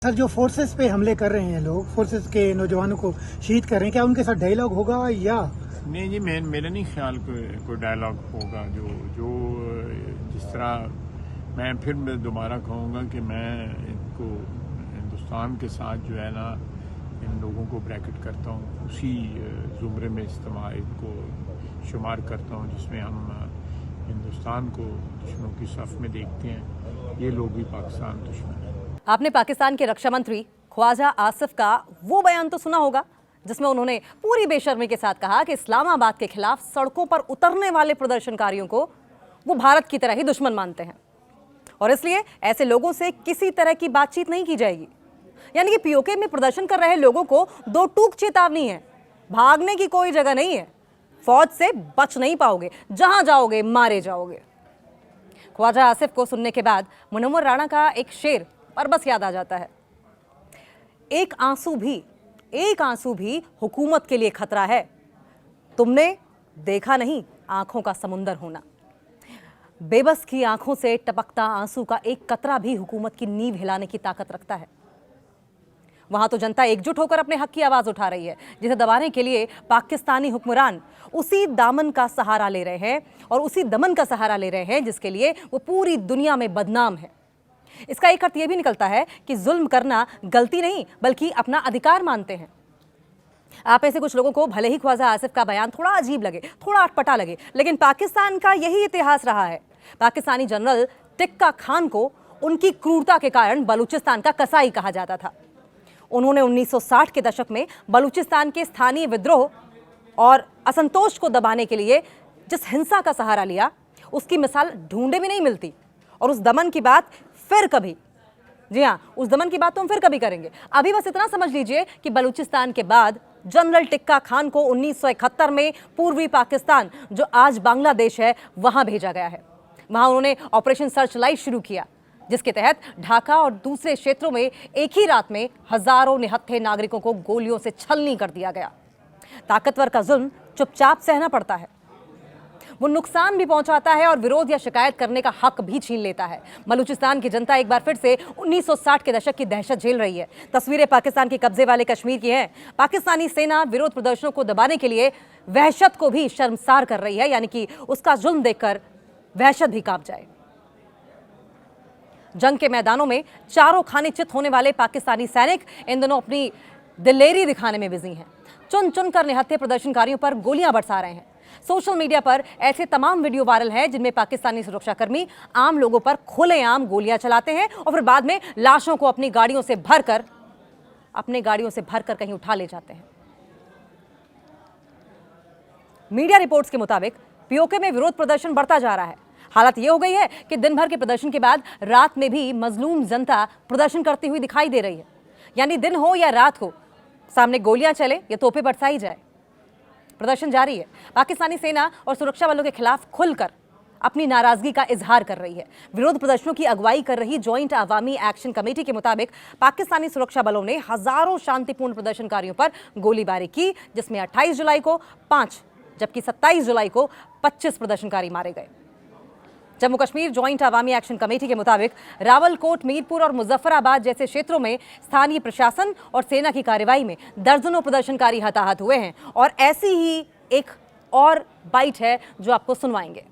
Sir, जो forces पे हमले कर रहे हैं लोग, फोर्सेस के नौजवानों को शहीद कर रहे हैं, क्या उनके साथ डायलॉग होगा या नहीं जी, मेरा नहीं ख्याल कोई डायलॉग होगा। जो जिस तरह मैं फिर दोबारा कहूँगा कि मैं इनको हिंदुस्तान के साथ जो है ना, इन लोगों को ब्रैकेट करता हूँ, उसी ज़ुमरे में इस्तेमाल इनको शुमार करता हूँ जिसमें हम हिंदुस्तान को दुश्मनों की सफ़ में देखते हैं। ये लोग भी पाकिस्तान दुश्मन हैं। आपने पाकिस्तान के रक्षा मंत्री ख्वाजा आसिफ का वो बयान तो सुना होगा जिसमें उन्होंने पूरी बेशर्मी के साथ कहा कि इस्लामाबाद के खिलाफ सड़कों पर उतरने वाले प्रदर्शनकारियों को वो भारत की तरह ही दुश्मन मानते हैं और इसलिए ऐसे लोगों से किसी तरह की बातचीत नहीं की जाएगी। यानी कि पीओके में प्रदर्शन कर रहे लोगों को दो टूक चेतावनी है, भागने की कोई जगह नहीं है, फौज से बच नहीं पाओगे, जहां जाओगे मारे जाओगे। ख्वाजा आसिफ को सुनने के बाद मुनव्वर राणा का एक शेर पर बस याद आ जाता है, एक आंसू भी हुकूमत के लिए खतरा है, तुमने देखा नहीं आंखों का समुंदर होना। बेबस की आंखों से टपकता आंसू का एक कतरा भी हुकूमत की नींव हिलाने की ताकत रखता है। वहां तो जनता एकजुट होकर अपने हक की आवाज उठा रही है, जिसे दबाने के लिए पाकिस्तानी हुक्मरान उसी दामन का सहारा ले रहे हैं और उसी दमन का सहारा ले रहे हैं जिसके लिए वो पूरी दुनिया में बदनाम है। इसका एक अर्थ यह भी निकलता है कि जुल्म करना गलती नहीं बल्कि अपना अधिकार मानते हैं। आप ऐसे कुछ लोगों को भले ही ख्वाजा आसिफ का बयान थोड़ा अजीब लगे, थोड़ा अटपटा लगे, लेकिन पाकिस्तान का यही इतिहास रहा है। पाकिस्तानी जनरल टिक्का खान को उनकी क्रूरता के कारण बलूचिस्तान का कसाई कहा जाता था। उन्होंने 1960 के दशक में बलूचिस्तान के स्थानीय विद्रोह और असंतोष को दबाने के लिए जिस हिंसा का सहारा लिया, उसकी मिसाल ढूंढे भी नहीं मिलती। और उस दमन की बात फिर कभी, जी हाँ, उस दमन की बात तो हम फिर कभी करेंगे। अभी बस इतना समझ लीजिए कि बलूचिस्तान के बाद जनरल टिक्का खान को 1971 में पूर्वी पाकिस्तान, जो आज बांग्लादेश है, वहां भेजा गया है। वहां उन्होंने ऑपरेशन सर्च लाइट शुरू किया, जिसके तहत ढाका और दूसरे क्षेत्रों में एक ही रात में हजारों निहत्थे नागरिकों को गोलियों से छलनी कर दिया गया। ताकतवर का जुल्म चुपचाप सहना पड़ता है, वो नुकसान भी पहुंचाता है और विरोध या शिकायत करने का हक भी छीन लेता है। बलूचिस्तान की जनता एक बार फिर से 1960 के दशक की दहशत झेल रही है। तस्वीरें पाकिस्तान के कब्जे वाले कश्मीर की हैं। पाकिस्तानी सेना विरोध प्रदर्शनों को दबाने के लिए वहशत को भी शर्मसार कर रही है, यानी कि उसका जुल्म देखकर वहशत भी कांप जाए। जंग के मैदानों में चारों खाने चित होने वाले पाकिस्तानी सैनिक इन दिनों अपनी दिलेरी दिखाने में बिजी हैं। चुन चुन कर निहत्थे प्रदर्शनकारियों पर गोलियां बरसा रहे हैं। सोशल मीडिया पर ऐसे तमाम वीडियो वायरल हैं जिनमें पाकिस्तानी सुरक्षाकर्मी आम लोगों पर खुलेआम गोलियां चलाते हैं और फिर बाद में लाशों को अपनी गाड़ियों से भरकर कहीं उठा ले जाते हैं। मीडिया रिपोर्ट्स के मुताबिक पीओके में विरोध प्रदर्शन बढ़ता जा रहा है। हालत यह हो गई है कि दिन भर के प्रदर्शन के बाद रात में भी मजलूम जनता प्रदर्शन करती हुई दिखाई दे रही है। यानी दिन हो या रात हो, सामने गोलियां चले या तोपें बरसाई जाए, प्रदर्शन जारी है। पाकिस्तानी सेना और सुरक्षा बलों के खिलाफ खुलकर अपनी नाराजगी का इजहार कर रही है। विरोध प्रदर्शनों की अगुवाई कर रही जॉइंट अवामी एक्शन कमेटी के मुताबिक पाकिस्तानी सुरक्षा बलों ने हजारों शांतिपूर्ण प्रदर्शनकारियों पर गोलीबारी की, जिसमें 28 जुलाई को 5 जबकि 27 जुलाई को 25 प्रदर्शनकारी मारे गए। जम्मू कश्मीर जॉइंट अवामी एक्शन कमेटी के मुताबिक रावलकोट, मीरपुर और मुजफ्फराबाद जैसे क्षेत्रों में स्थानीय प्रशासन और सेना की कार्रवाई में दर्जनों प्रदर्शनकारी हताहत हुए हैं। और ऐसी ही एक और बाइट है जो आपको सुनवाएंगे।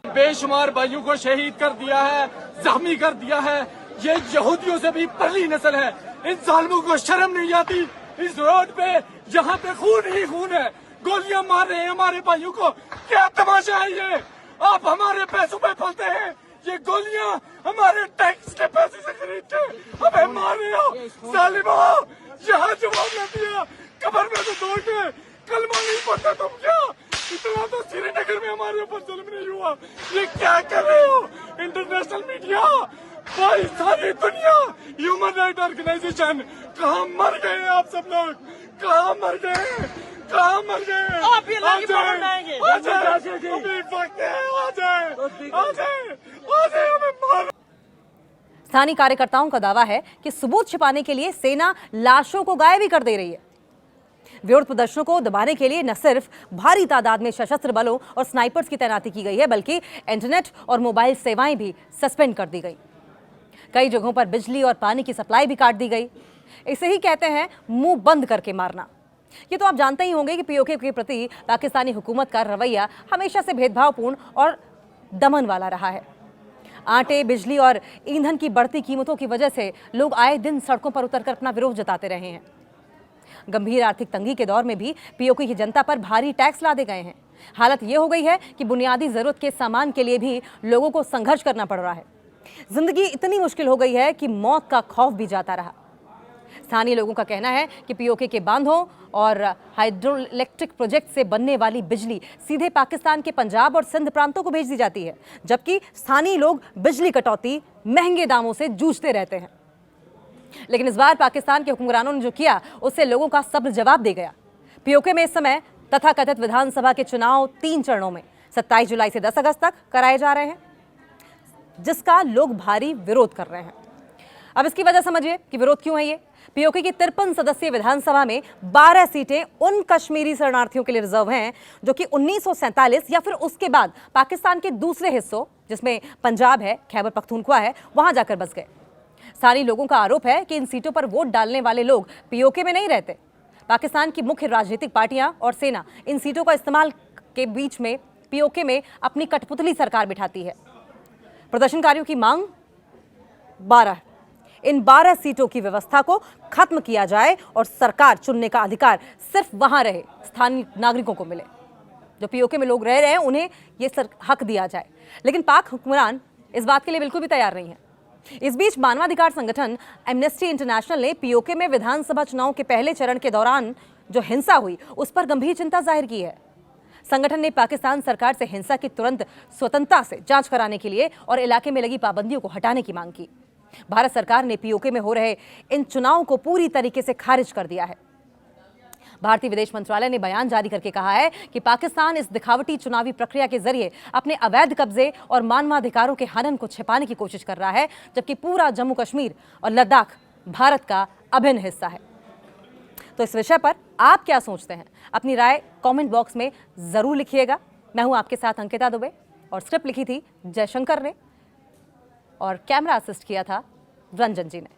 बेशुमार भाइयों को शहीद कर दिया है, जख्मी कर दिया है। ये यहूदियों से भी परली नस्ल है। इन जालिमों को शर्म नहीं आती। इस रोड पे जहाँ पे खून ही खून है, गोलियां मार रहे हैं हमारे भाइयों को। क्या तमाशा है ये? आप हमारे पैसों पे पलते हैं। ये गोलियां हमारे टैक्स के पैसे से खरीदते हमें मार रहे हो। जालिमो, यहाँ जवाब न दिया, कब्र में तो दौड़ गए। कलमा नहीं पढ़ते तुम क्या? इतना तो श्रीनगर में हमारे ऊपर जुल्म नहीं हुआ। ये क्या कर रहे हो? इंटरनेशनल मीडिया, भाई सारी दुनिया, ह्यूमन राइट ऑर्गेनाइजेशन, कहाँ मर गए आप सब लोग? कहाँ मर गए? कहाँ मर गए? आप ये लाके पकड़ लाएंगे। स्थानीय कार्यकर्ताओं का दावा है कि सबूत छिपाने के लिए सेना लाशों को गायब ही कर दे रही है। विरोध प्रदर्शनों को दबाने के लिए न सिर्फ भारी तादाद में सशस्त्र बलों और स्नाइपर्स की तैनाती की गई है, बल्कि इंटरनेट और मोबाइल सेवाएं भी सस्पेंड कर दी गई। कई जगहों पर बिजली और पानी की सप्लाई भी काट दी गई। इसे ही कहते हैं मुंह बंद करके मारना। ये तो आप जानते ही होंगे कि पीओके के प्रति पाकिस्तानी हुकूमत का रवैया हमेशा से भेदभावपूर्ण और दमन वाला रहा है। आटे, बिजली और ईंधन की बढ़ती कीमतों की वजह से लोग आए दिन सड़कों पर उतरकर अपना विरोध जताते रहे हैं। गंभीर आर्थिक तंगी के दौर में भी पीओके की जनता पर भारी टैक्स लादे गए हैं। हालत ये हो गई है कि बुनियादी जरूरत के सामान के लिए भी लोगों को संघर्ष करना पड़ रहा है। जिंदगी इतनी मुश्किल हो गई है कि मौत का खौफ भी जाता रहा। स्थानीय लोगों का कहना है कि पीओके के बांधों और हाइड्रो इलेक्ट्रिक प्रोजेक्ट से बनने वाली बिजली सीधे पाकिस्तान के पंजाब और सिंध प्रांतों को भेज दी जाती है, जबकि स्थानीय लोग बिजली कटौती, महंगे दामों से जूझते रहते हैं। लेकिन इस बार पाकिस्तान के हुक्मरानों ने जो किया उससे लोगों का सब्र जवाब दे गया। पीओके में इस समय तथाकथित विधानसभा के चुनाव 3 चरणों में 27 जुलाई से 10 अगस्त तक कराए जा रहे हैं, जिसका लोग भारी विरोध कर रहे हैं। अब इसकी वजह समझिए कि विरोध क्यों है। ये पीओके की 53 सदस्यीय विधानसभा में 12 सीटें उन कश्मीरी शरणार्थियों के लिए रिजर्व हैं जो कि 1947 या फिर उसके बाद पाकिस्तान के दूसरे हिस्सों, जिसमें पंजाब है, खैबर पख्तूनख्वा है, वहां जाकर बस गए। स्थानीय लोगों का आरोप है कि इन सीटों पर वोट डालने वाले लोग पीओके में नहीं रहते। पाकिस्तान की मुख्य राजनीतिक पार्टियां और सेना इन सीटों का इस्तेमाल के बीच में पीओके में अपनी कठपुतली सरकार बिठाती है। प्रदर्शनकारियों की मांग 12 इन 12 सीटों की व्यवस्था को खत्म किया जाए और सरकार चुनने का अधिकार सिर्फ वहां रहे, स्थानीय नागरिकों को मिले। जो पीओके में लोग रह रहे हैं उन्हें यह हक दिया जाए। लेकिन पाक हुक्मरान इस बात के लिए बिल्कुल भी तैयार नहीं है। इस बीच मानवाधिकार संगठन एमनेस्टी इंटरनेशनल ने पीओके में विधानसभा चुनाव के पहले चरण के दौरान जो हिंसा हुई उस पर गंभीर चिंता जाहिर की है। संगठन ने पाकिस्तान सरकार से हिंसा की तुरंत स्वतंत्रता से जांच कराने के लिए और इलाके में लगी पाबंदियों को हटाने की मांग की। भारत सरकार ने पीओके में हो रहे इन चुनावों को पूरी तरीके से खारिज कर दिया है। भारतीय विदेश मंत्रालय ने बयान जारी करके कहा है कि पाकिस्तान इस दिखावटी चुनावी प्रक्रिया के जरिए अपने अवैध कब्जे और मानवाधिकारों के हनन को छिपाने की कोशिश कर रहा है, जबकि पूरा जम्मू कश्मीर और लद्दाख भारत का अभिन्न हिस्सा है। तो इस विषय पर आप क्या सोचते हैं? अपनी राय कमेंट बॉक्स में जरूर लिखिएगा। मैं हूं आपके साथ अंकिता दुबे और स्क्रिप्ट लिखी थी जयशंकर ने और कैमरा असिस्ट किया था रंजन जी ने।